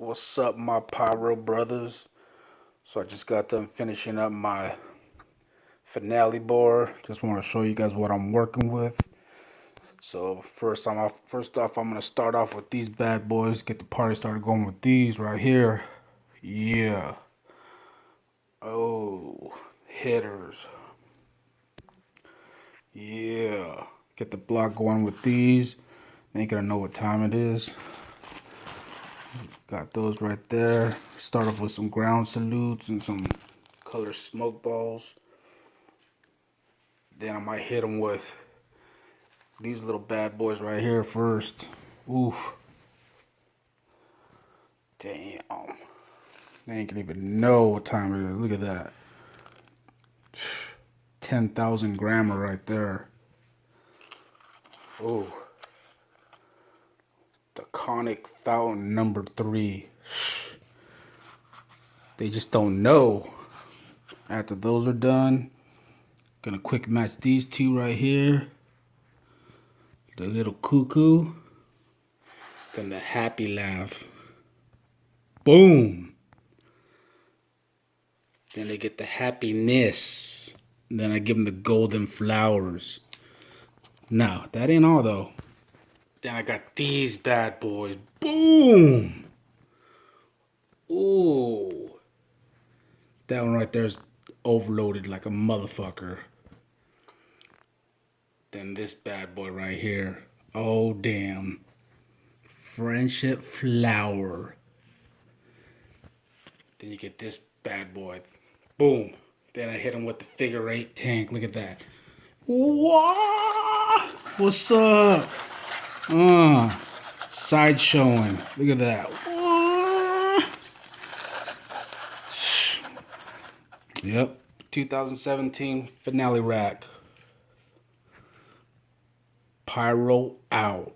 What's up, my pyro brothers? So I just got done finishing up my finale board. Just want to show you guys what I'm working with. So first off, I'm gonna start off with these bad boys. Get the party started going with these right here. Yeah. Oh, hitters. Yeah. Get the block going with these. Ain't gonna know what time it is. Got those right there. Start off with some ground salutes and some color smoke balls. Then I might hit them with these little bad boys right here first. Oof. Damn. They ain't gonna even know what time it is. Look at that. 10,000 grammar right there. Oh. The Conic Fountain number 3. They just don't know. After those are done, gonna quick match these two right here. The little cuckoo. Then the happy laugh. Boom. Then they get the happiness. And then I give them the golden flowers. Now, that ain't all though. Then I got these bad boys. Boom. Ooh. That one right there is overloaded like a motherfucker. Then this bad boy right here. Oh, damn. Friendship flower. Then you get this bad boy. Boom. Then I hit him with the figure 8 tank. Look at that. What? What's up? Side showing. Look at that. What? Yep. 2017 finale rack. Pyro out.